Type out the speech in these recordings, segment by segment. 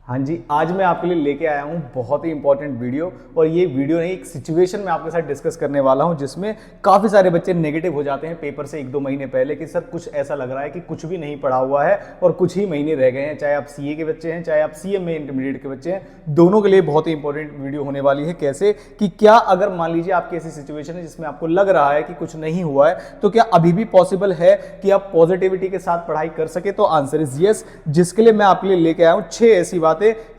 हाँ जी, आज मैं आपके लिए लेके आया हूँ बहुत ही इंपॉर्टेंट वीडियो। और ये वीडियो नहीं, एक सिचुएशन मैं आपके साथ डिस्कस करने वाला हूँ जिसमें काफ़ी सारे बच्चे नेगेटिव हो जाते हैं पेपर से 1-2 महीने पहले कि सर कुछ ऐसा लग रहा है कि कुछ भी नहीं पढ़ा हुआ है और कुछ ही महीने रह गए हैं। चाहे आप सीए के बच्चे हैं, चाहे आप सीएमए इंटरमीडिएट के बच्चे हैं, दोनों के लिए बहुत ही इंपॉर्टेंट वीडियो होने वाली है। कैसे कि क्या अगर मान लीजिए आपकी ऐसी सिचुएशन है जिसमें आपको लग रहा है कि कुछ नहीं हुआ है, तो क्या अभी भी पॉसिबल है कि आप पॉजिटिविटी के साथ पढ़ाई कर सके? तो आंसर इज यस, जिसके लिए मैं आपके लिए लेके आया हूँ 6 ऐसी बातें,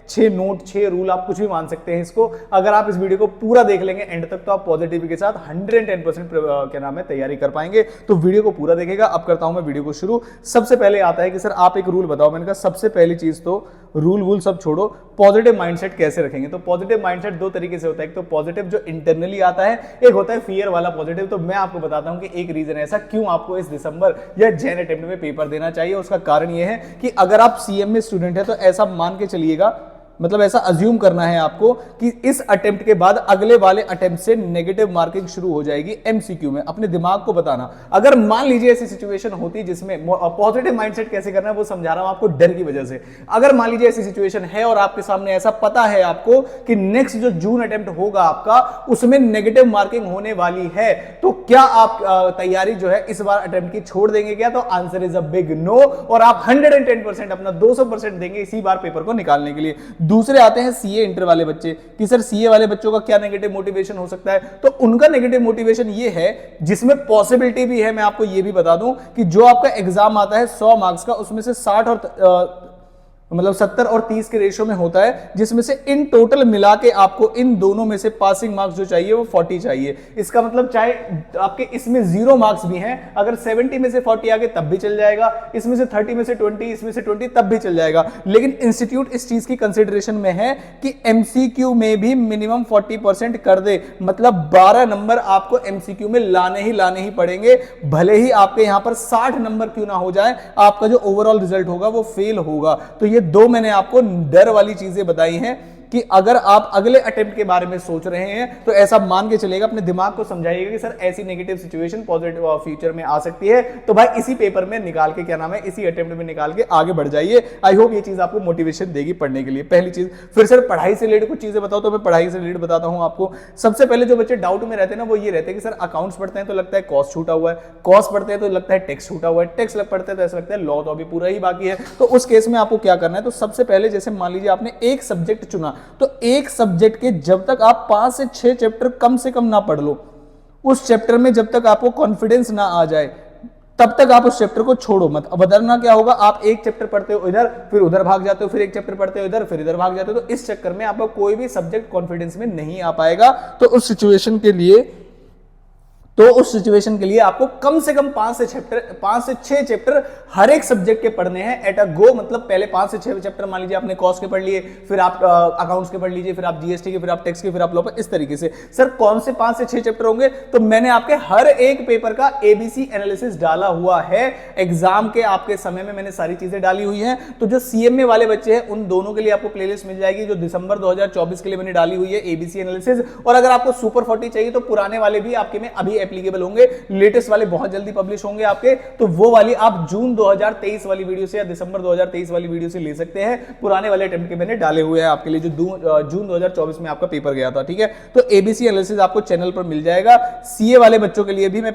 6 नोट, 6 रूल, आप कुछ भी मान सकते हैं इसको। अगर आप इस वीडियो को पूरा देख लेंगे एंड तक, तो आप पॉजिटिविटी के साथ 110% क्या नाम है तैयारी कर पाएंगे। तो वीडियो को पूरा देखेगा। अब करता हूं मैं वीडियो को शुरू। सबसे पहले आता है कि सर आप एक रूल बताओ। मैंने कहा सबसे पहली चीज तो रूल वूल सब छोड़ो, पॉजिटिव माइंडसेट कैसे रखेंगे? तो पॉजिटिव माइंडसेट दो तरीके से होता है। एक तो पॉजिटिव जो इंटरनली आता है, एक होता है फियर वाला पॉजिटिव। तो मैं आपको बताता हूं कि एक रीजन ऐसा क्यों आपको इस दिसंबर या जैन अटेम्प्ट में पेपर देना चाहिए। उसका कारण यह है कि अगर आप सीएम में स्टूडेंट है तो ऐसा मान के चलिएगा, मतलब ऐसा अज्यूम करना है आपको कि इस अटेम्प्ट के बाद अगले वाले अटेम्प्ट से नेगेटिव मार्किंग शुरू हो जाएगी एमसीक्यू में। अपने दिमाग को बताना, अगर मान लीजिए ऐसी सिचुएशन होती जिसमें पॉजिटिव माइंडसेट कैसे करना है वो समझा रहा हूं आपको डर की वजह से। अगर मान लीजिए ऐसी सिचुएशन है और आपके सामने ऐसा पता है आपको कि नेक्स्ट जो जून अटेम्प्ट होगा आपका, उसमें नेगेटिव मार्किंग होने वाली है, तो क्या आप तैयारी जो है इस बार अटेम्प्ट की छोड़ देंगे क्या? तो answer is a big no, और आप 110% अपना 200% देंगे इसी बार पेपर को निकालने के लिए। दूसरे आते हैं सीए इंटर वाले बच्चे कि सर सीए वाले बच्चों का क्या नेगेटिव मोटिवेशन हो सकता है? तो उनका नेगेटिव मोटिवेशन ये है, जिसमें पॉसिबिलिटी भी है, मैं आपको ये भी बता दूं कि जो आपका एग्जाम आता है 100 मार्क्स का, उसमें से 60 और मतलब 70 और 30 के रेशियो में होता है, जिसमें से इन टोटल मिला के आपको इन दोनों में से पासिंग मार्क्स जो चाहिए वो 40 चाहिए। इसका मतलब चाहे आपके इसमें 0 मार्क्स भी हैं, अगर 70 में से 40 आ गए तब भी चल जाएगा, इसमें से 30 में से 20, इसमें से 20 तब भी चल जाएगा। लेकिन इंस्टीट्यूट इस चीज की कंसिडरेशन में है कि एमसीक्यू में भी मिनिमम 40% कर दे, मतलब 12 नंबर आपको एमसीक्यू में लाने ही पड़ेंगे। भले ही आपके यहां पर 60 नंबर क्यों ना हो जाए, आपका जो ओवरऑल रिजल्ट होगा वो फेल होगा। तो ये दो मैंने आपको डर वाली चीजें बताई हैं कि अगर आप अगले अटेम्प्ट के बारे में सोच रहे हैं तो ऐसा मान के चलेगा, अपने दिमाग को समझाइएगा कि सर ऐसी नेगेटिव सिचुएशन पॉजिटिव फ्यूचर में आ सकती है, तो भाई इसी पेपर में निकाल के क्या नाम है, इसी अटेम्प्ट में निकाल के आगे बढ़ जाइए। आई होप ये चीज आपको मोटिवेशन देगी पढ़ने के लिए। पहली चीज। फिर सर पढ़ाई से रिलेटेड कुछ चीजें बताओ, तो मैं पढ़ाई से रिलेटेड बताता हूं आपको। सबसे पहले जो बच्चे डाउट में रहते हैं ना, वो ये रहते हैं कि सर अकाउंट्स पढ़ते हैं तो लगता है कॉस्ट छूटा हुआ है, कॉस्ट पढ़ते हैं तो लगता है टैक्स छूटा हुआ है, टैक्स पढ़ते हैं तो ऐसा लगता है लॉ तो अभी पूरा ही बाकी है। तो उस केस में आपको क्या करना है? तो सबसे पहले जैसे मान लीजिए आपने एक सब्जेक्ट चुना, तो एक सब्जेक्ट के जब तक आप 5 से 6 चैप्टर कम से कम ना पढ़ लो, उस चैप्टर में जब तक आपको कॉन्फिडेंस ना आ जाए, तब तक आप उस चैप्टर को छोड़ो मत। अब वरना क्या होगा, आप एक चैप्टर पढ़ते हो इधर, फिर उधर भाग जाते हो, फिर एक चैप्टर पढ़ते हो इधर, फिर इधर भाग जाते हो, तो इस चक्कर में आपका कोई भी सब्जेक्ट कॉन्फिडेंस में नहीं आ पाएगा। तो उस सिचुएशन के लिए आपको कम से कम 5 से 6 चैप्टर हर एक सब्जेक्ट के पढ़ने हैं एट अ गो। मतलब पहले 5 से 6 चैप्टर मान लीजिए आपने कॉस्ट के पढ़ लिए, फिर आप अकाउंट्स के पढ़ लीजिए, फिर आप जीएसटी के, फिर आप टैक्स के, फिर आप लॉ पर। इस तरीके से सर कौन से 5 से 6 चैप्टर होंगे? तो मैंने आपके हर एक पेपर का एबीसी एनालिसिस डाला हुआ है। एग्जाम के आपके समय में मैंने सारी चीजें डाली हुई हैं। तो जो सीएमए वाले बच्चे हैं उन दोनों के लिए आपको प्लेलिस्ट मिल जाएगी, जो दिसंबर 2024 के लिए मैंने डाली हुई है एबीसी एनालिसिस। और अगर आपको सुपर 40 चाहिए तो पुराने वाले भी आपके में अभी एप्लीकेबल होंगे, लेटेस्ट वाले बहुत जल्दी पब्लिश होंगे आपके, तो वो वाली आप जून 2023 वाली वीडियो से या दिसंबर 2023 वाली वीडियो से ले सकते हैं। पुराने वाले अटेम्प्ट के मैंने डाले हुए हैं आपके लिए, जो जून 2024 में आपका पेपर गया था। ठीक है, तो एबीसी एनालिसिस आपको चैनल पर मिल जाएगा। सीए वाले बच्चों के लिए भी मैं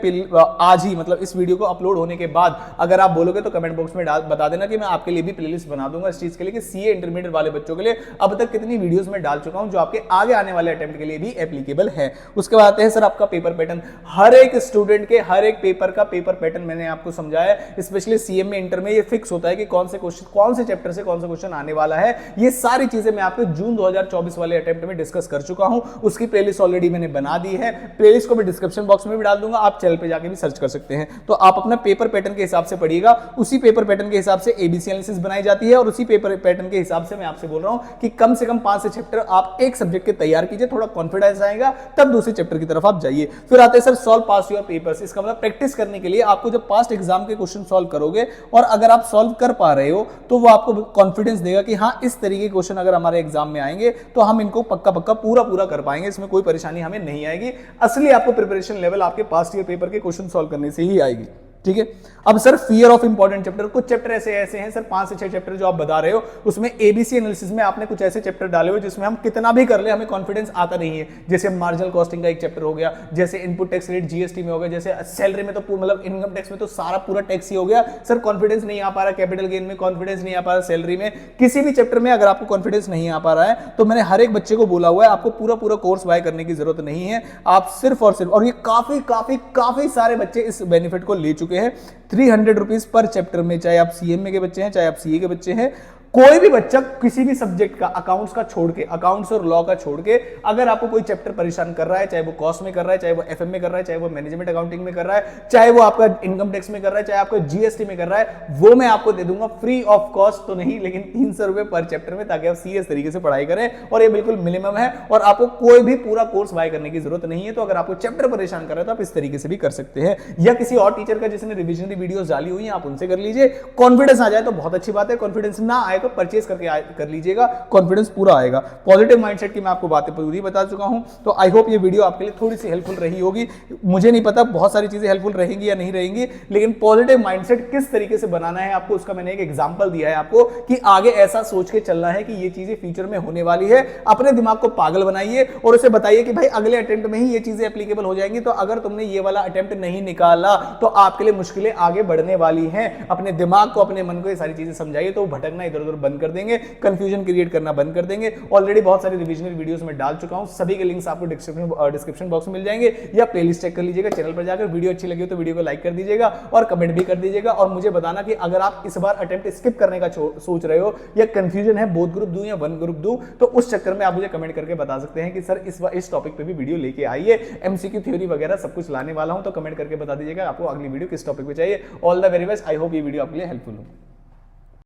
आज ही, मतलब इस वीडियो को अपलोड होने के बाद अगर आप बोलोगे तो कमेंट बॉक्स में बता देना कि मैं आपके लिए भी प्लेलिस्ट बना दूंगा इस चीज के लिए कि सीए इंटरमीडिएट वाले बच्चों के लिए अब तक कितनी वीडियोस में डाल चुका हूं जो आपके आगे आने वाले अटेम्प्ट के लिए भी एप्लीकेबल है। उसके बाद आते हैं सर आपका पेपर पैटर्न। हर एक स्टूडेंट के हर एक पेपर का पेपर पैटर्न मैंने आपको समझाया है। स्पेशली सीएम में, इंटर में ये फिक्स होता है कि कौन से क्वेश्चन, कौन से चैप्टर से कौन सा क्वेश्चन आने वाला है। ये सारी चीजें मैं आपको जून 2024 वाले अटेम्प्ट में डिस्कस कर चुका हूं। उसकी प्लेलिस्ट ऑलरेडी मैंने बना दी है। प्लेलिस्ट को मैं डिस्क्रिप्शन बॉक्स में भी डाल दूंगा, आप चैनल पे जाके भी सर्च कर सकते हैं। तो आप अपना पेपर पैटर्न के हिसाब से पढ़िएगा। उसी पेपर पैटर्न के हिसाब से एबीसी एनालिसिस बनाई जाती है, और उसी पेपर पैटर्न के हिसाब से मैं आपसे बोल रहा हूं कि कम से कम 5 से चैप्टर आप एक सब्जेक्ट के तैयार कीजिए, थोड़ा कॉन्फिडेंस आएगा, तब दूसरे चैप्टर की तरफ आप जाइए। फिर आते हैं sir solve pass your papers. इसका मतलब प्रैक्टिस करने के लिए आपको जब पास्ट एग्जाम के क्वेश्चन सॉल्व करोगे और अगर आप सॉल्व कर पा रहे हो तो वो आपको कॉन्फिडेंस देगा कि हाँ इस तरीके के क्वेश्चन अगर हमारे एग्जाम में आएंगे तो हम इनको पक्का पूरा कर पाएंगे, इसमें कोई परेशानी हमें नहीं आएगी। असली आपको प्रिपरेशन लेवल आपके पास्ट ईयर पेपर के क्वेश्चन सॉल्व करने से ही आएगी। ठीक है। अब sir fear of important chapter, कुछ चैप्टर ऐसे हैं सर 5 से 6 चैप्टर जो आप बता रहे हो उसमें एबीसी एनालिसिस में आपने कुछ ऐसे चैप्टर डाले हुए जिसमें हम कितना भी कर ले हमें कॉन्फिडेंस आता नहीं है। जैसे मार्जिनल कॉस्टिंग का एक चैप्टर हो गया, जैसे इनपुट टैक्स रेट जीएसटी में हो गया, जैसे सैलरी में तो मतलब इनकम टैक्स में तो सारा पूरा टैक्स ही हो गया। सर कॉन्फिडेंस नहीं आ पा रहा, कैपिटल गेन में कॉन्फिडेंस नहीं आ पा रहा, सैलरी में, किसी भी चैप्टर में अगर आपको कॉन्फिडेंस नहीं आ पा रहा है तो मैंने हर एक बच्चे को बोला हुआ है आपको पूरा कोर्स बाय करने की जरूरत नहीं है। आप सिर्फ और सिर्फ, और ये काफी सारे बच्चे इस बेनिफिट को ले चुके हैं, 300 रुपीज पर चैप्टर में, चाहे आप सीएमए के बच्चे हैं चाहे आप सीए के बच्चे हैं, कोई भी बच्चा किसी भी सब्जेक्ट का, अकाउंट्स का छोड़ के, अकाउंट्स और लॉ का छोड़ के, अगर आपको कोई चैप्टर परेशान कर रहा है, चाहे वो कॉस्ट में कर रहा है, चाहे वो एफएम में कर रहा है, चाहे वो मैनेजमेंट अकाउंटिंग में कर रहा है, चाहे वो आपका इनकम टैक्स में कर रहा है, चाहे आपका जीएसटी में कर रहा है, वो मैं आपको दे दूंगा फ्री ऑफ कॉस्ट तो नहीं, लेकिन 300 रुपए पर चैप्टर में, ताकि आप सीरियस तरीके से पढ़ाई करें। और ये बिल्कुल मिनिमम है और आपको कोई भी पूरा कोर्स बाय करने की जरूरत नहीं है। तो अगर आपको चैप्टर परेशान कर रहा है तो आप इस तरीके से भी कर सकते हैं, या किसी और टीचर का जिसने रिविजनरी वीडियोस डाली हुई है आप उनसे कर लीजिए। कॉन्फिडेंस आ जाए तो बहुत अच्छी बात है, कॉन्फिडेंस ना आए तो परचेज करके कर लीजिएगा, कॉन्फिडेंस पूरा आएगा। पॉजिटिव माइंडसेट की मैं आपको बातें पूरी बता चुका हूं, तो आई होप ये वीडियो आपके लिए थोड़ी सी हेल्पफुल रही होगी। मुझे नहीं पता बहुत सारी चीजें हेल्पफुल रहेंगी या नहीं रहेंगी, लेकिन पॉजिटिव माइंडसेट किस तरीके से बनाना है आपको, उसका मैंने एक एग्जांपल दिया है आपको कि आगे ऐसा सोच के चलना है कि ये चीजें फ्यूचर में होने वाली है। अपने दिमाग को पागल बनाइए और उसे बताइए कि भाई अगले अटेम्प्ट में ही ये चीजें एप्लीकेबल हो जाएंगी। तो अगर तुमने ये वाला अटेम्प्ट नहीं निकाला तो आपके लिए मुश्किलें आगे बढ़ने वाली हैं। अपने दिमाग को, अपने मन को ये सारी चीजें समझाइए तो भटकना इधर उधर बंद कर देंगे, कंफ्यूजन क्रिएट करना बंद कर देंगे। ऑलरेडी बहुत सारी रिविजनल वीडियोस में डाल चुका हूं, सभी के लिंक्स आपको डिस्क्रिप्शन बॉक्स में मिल जाएंगे, या प्लेलिस्ट चेक कर लीजिएगा चैनल पर जाकर। वीडियो अच्छी लगी हो तो वीडियो को लाइक कर दीजिएगा और कमेंट भी कर दीजिएगा, और मुझे बताना कि अगर आप इस बार अटेम्प्ट स्किप करने का सोच रहे हो या कंफ्यूजन है बोथ ग्रुप दूं या वन ग्रुप दूं, तो उस चक्कर में आप मुझे कमेंट करके बता सकते हैं कि सर इस टॉपिक पे भी वीडियो लेके आइए, एमसीक्यू थ्योरी वगैरह सब कुछ लाने वाला हूं। तो कमेंट करके बता दीजिएगा आपको अगली वीडियो किस टॉपिक पे चाहिए। All the very best, I hope ये वीडियो आपके लिए हेल्पफुल हो।